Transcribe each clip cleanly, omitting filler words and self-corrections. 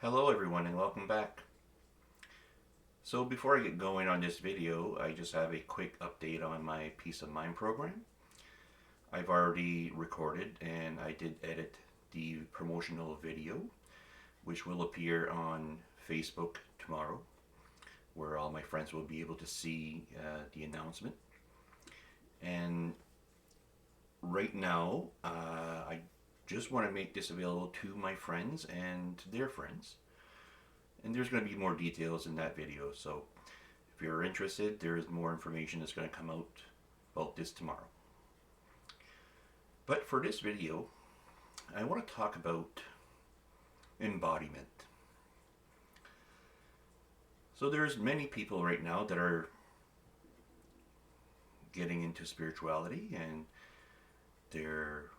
Hello everyone and welcome back. So before I get going on this video, I just have a quick update on my Peace of Mind program. I've already recorded and I did edit the promotional video, which will appear on Facebook tomorrow, where all my friends will be able to see the announcement. And right now, I just want to make this available to my friends and to their friends. And there's going to be more details in that video. So if you're interested, there is more information that's going to come out about this tomorrow. But for this video, I want to talk about embodiment. So there's many people right now that are getting into spirituality and they're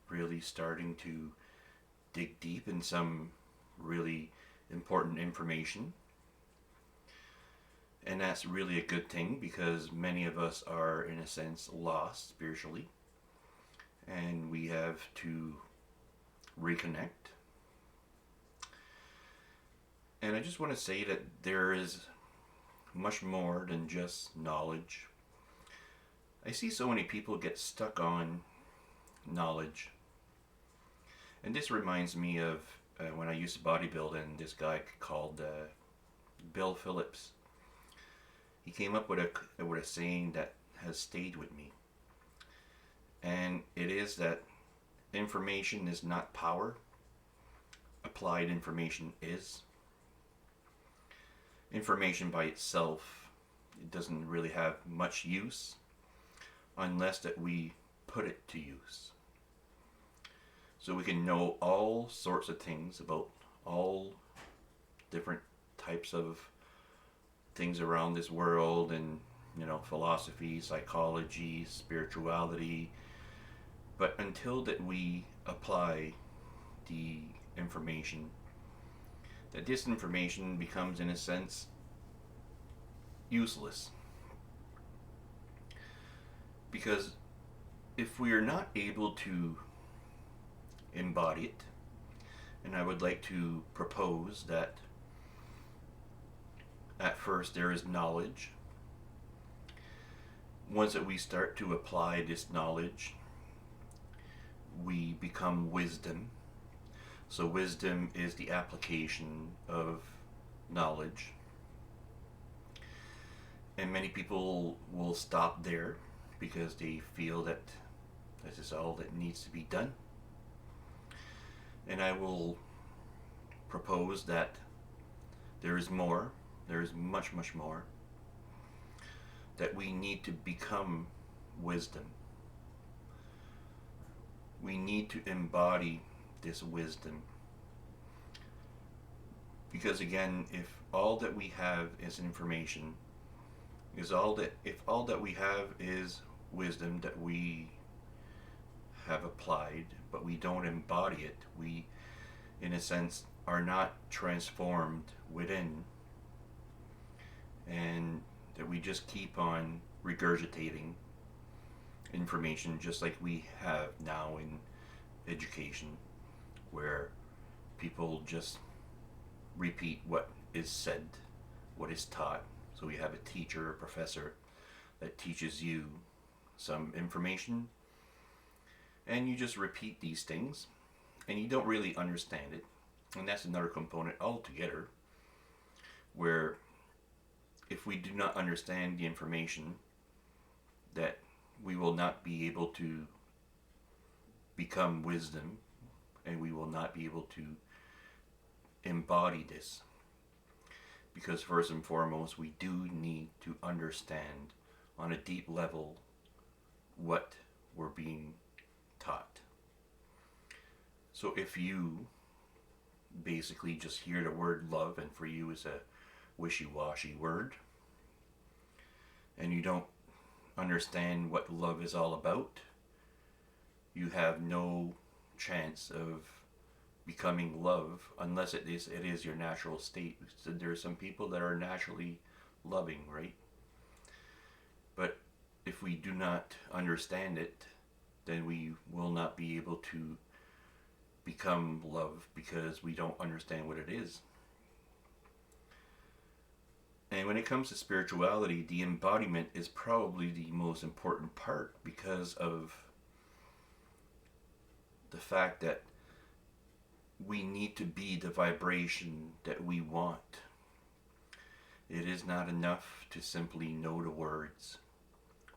really starting to dig deep in some really important information. And that's really a good thing because many of us are, in a sense, lost spiritually. And we have to reconnect. And I just want to say that there is much more than just knowledge. I see so many people get stuck on knowledge. And this reminds me of when I used to bodybuild, and this guy called Bill Phillips. He came up with a saying that has stayed with me. And it is that information is not power. Applied information is. Information by itself, it doesn't really have much use unless that we put it to use. So we can know all sorts of things about all different types of things around this world, and philosophy, psychology, spirituality, but until that we apply the information, that this information becomes, in a sense, useless. Because if we are not able to embody it, and I would like to propose that at first there is knowledge. Once that we start to apply this knowledge, we become wisdom. So wisdom is the application of knowledge. And many people will stop there because they feel that this is all that needs to be done. And I will propose that there is more, there is much, much more, that we need to become wisdom. We need to embody this wisdom. Because again, if all that we have is information, if all that we have is wisdom that we have applied, but we don't embody it, we, in a sense, are not transformed within, and that we just keep on regurgitating information just like we have now in education, where people just repeat what is said, what is taught. So we have a teacher or professor that teaches you some information, and you just repeat these things and you don't really understand it. And that's another component altogether, where if we do not understand the information, that we will not be able to become wisdom, and we will not be able to embody this. Because first and foremost, we do need to understand on a deep level what we're being taught. So if you basically just hear the word love, and for you is a wishy-washy word, and you don't understand what love is all about, you have no chance of becoming love unless it is your natural state. So there are some people that are naturally loving, right? But if we do not understand it, then we will not be able to become love because we don't understand what it is. And when it comes to spirituality, the embodiment is probably the most important part because of the fact that we need to be the vibration that we want. It is not enough to simply know the words.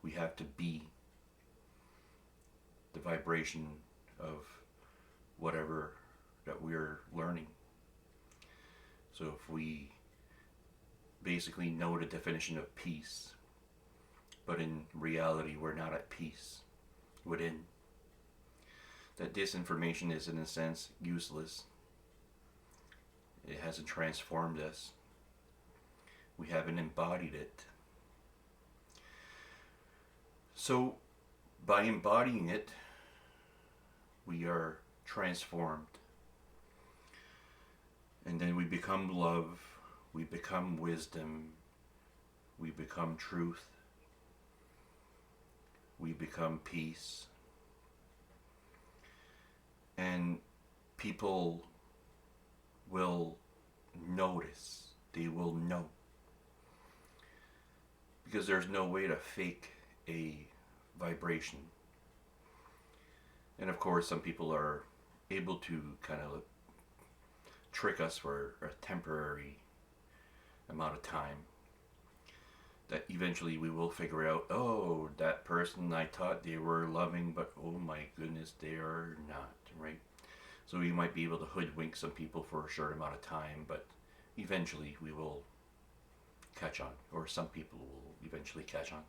We have to be the vibration of whatever that we're learning. So if we basically know the definition of peace, but in reality we're not at peace within, that disinformation is in a sense useless. It hasn't transformed us. We haven't embodied it. So by embodying it, we are transformed. And then we become love, we become wisdom, we become truth, we become peace. And people will notice, they will know. Because there's no way to fake a vibration. And of course, some people are able to kind of trick us for a temporary amount of time. That eventually we will figure out, oh, that person I thought they were loving, but oh my goodness, they are not, right? So we might be able to hoodwink some people for a short amount of time, but eventually we will catch on, or some people will eventually catch on.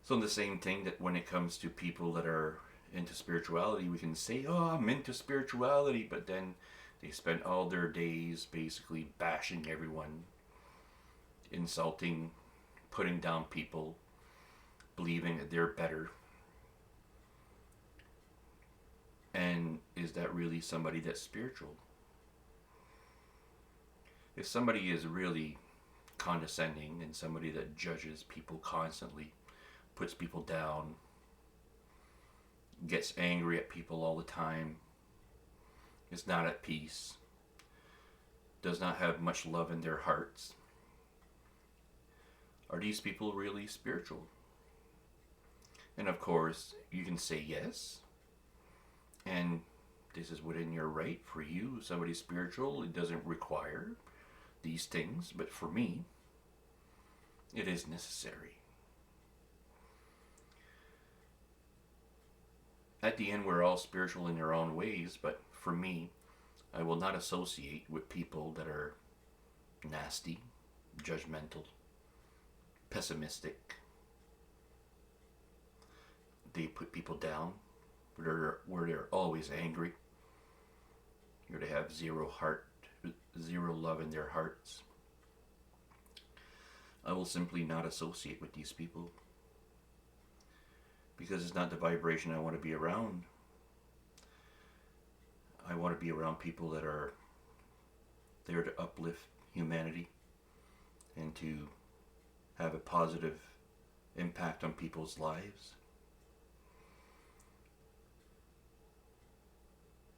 So the same thing that when it comes to people that are into spirituality, we can say, oh, I'm into spirituality, but then they spend all their days basically bashing everyone, insulting, putting down people, believing that they're better. And is that really somebody that's spiritual? If somebody is really condescending and somebody that judges people constantly, puts people down, gets angry at people all the time, is not at peace, does not have much love in their hearts, are these people really spiritual? And of course, you can say yes, and this is within your right. For you, somebody's spiritual, it doesn't require these things, but for me, it is necessary. At the end, we're all spiritual in their own ways, but for me, I will not associate with people that are nasty, judgmental, pessimistic. They put people down, where they're always angry, where they have zero heart, zero love in their hearts. I will simply not associate with these people because it's not the vibration I want to be around. I want to be around people that are there to uplift humanity and to have a positive impact on people's lives.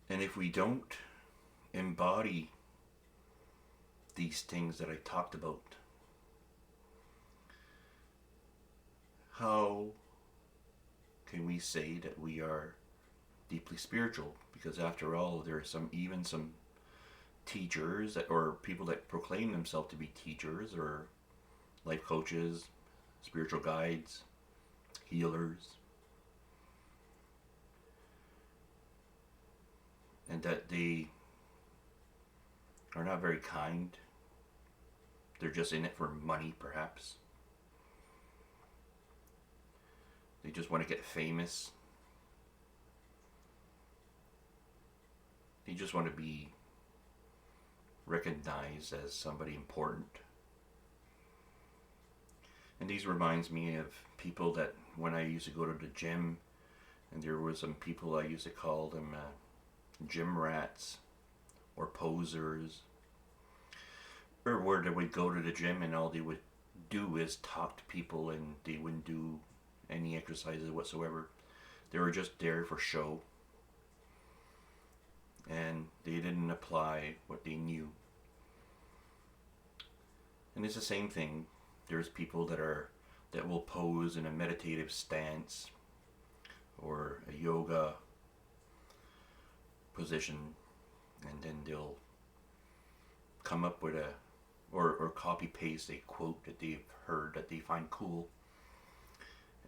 And if we don't embody these things that I talked about, how can we say that we are deeply spiritual? Because after all, there are some teachers that, or people that proclaim themselves to be teachers or life coaches, spiritual guides, healers, and that they are not very kind. They're just in it for money, perhaps. They just want to get famous. They just want to be recognized as somebody important. And these reminds me of people that when I used to go to the gym, and there were some people I used to call them gym rats or posers, or where they would go to the gym and all they would do is talk to people and they wouldn't do any exercises whatsoever. They were just there for show. and they didn't apply what they knew. And it's the same thing. There's people that will pose in a meditative stance or a yoga position, and then they'll come up with or copy paste a quote that they've heard that they find cool,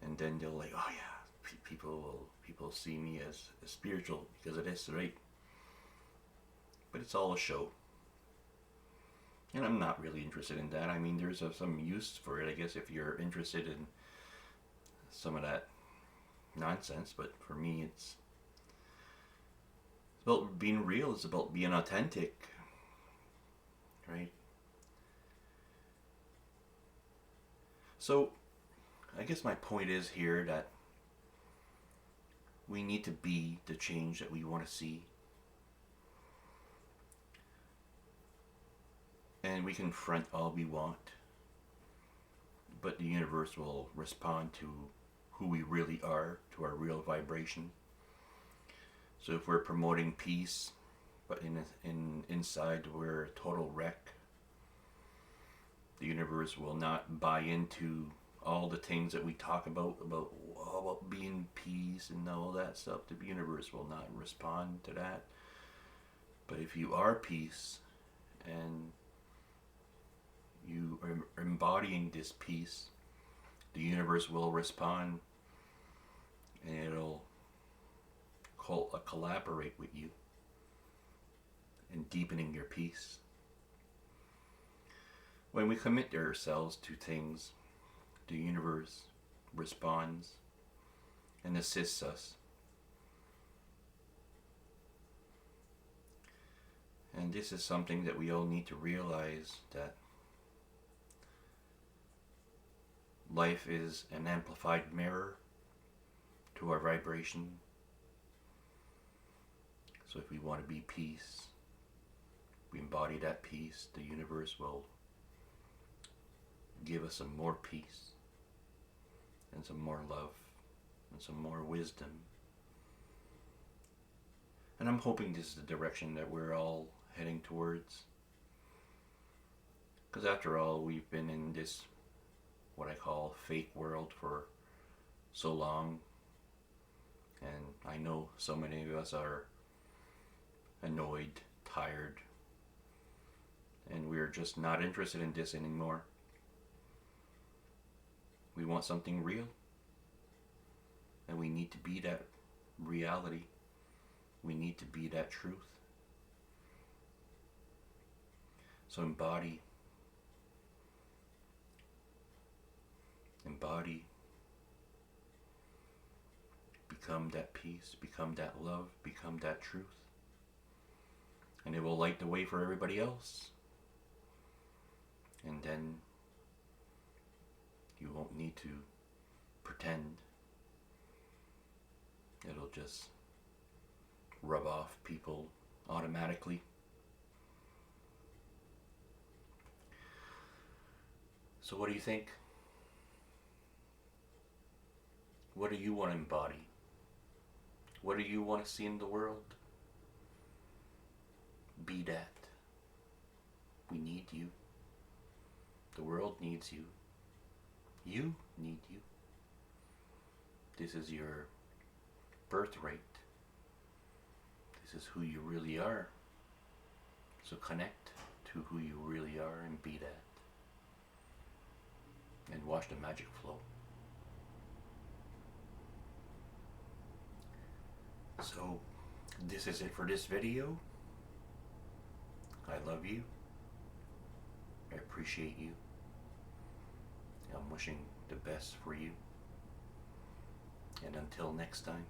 and then they'll like, oh yeah, people see me as spiritual because of this, right? But it's all a show, and I'm not really interested in that. I mean, there's some use for it, I guess, if you're interested in some of that nonsense. But for me, it's about being real. It's about being authentic, right? So I guess my point is here that we need to be the change that we want to see. And we can front all we want, but the universe will respond to who we really are, to our real vibration. So if we're promoting peace, but inside we're a total wreck, the universe will not buy into all the things that we talk about being peace and all that stuff. The universe will not respond to that. But if you are peace and you are embodying this peace, the universe will respond, and it'll collaborate with you in deepening your peace. When we commit ourselves to things, the universe responds and assists us. And this is something that we all need to realize, that life is an amplified mirror to our vibration. So if we want to be peace, we embody that peace, the universe will give us some more peace and some more love and some more wisdom. And I'm hoping this is the direction that we're all heading towards. Because after all, we've been in this, what I call, fake world for so long. And I know so many of us are annoyed, tired, and we're just not interested in this anymore. We want something real, and we need to be that reality. We need to be that truth. So embody, become that peace, become that love, become that truth. And it will light the way for everybody else. And then you won't need to pretend. It'll just rub off people automatically. So what do you think? What do you want to embody? What do you want to see in the world? Be that. We need you. The world needs you. You need you. This is your birthright. This is who you really are. So connect to who you really are and be that. And watch the magic flow. So this is it for this video. I love you. I appreciate you. I'm wishing the best for you. And until next time.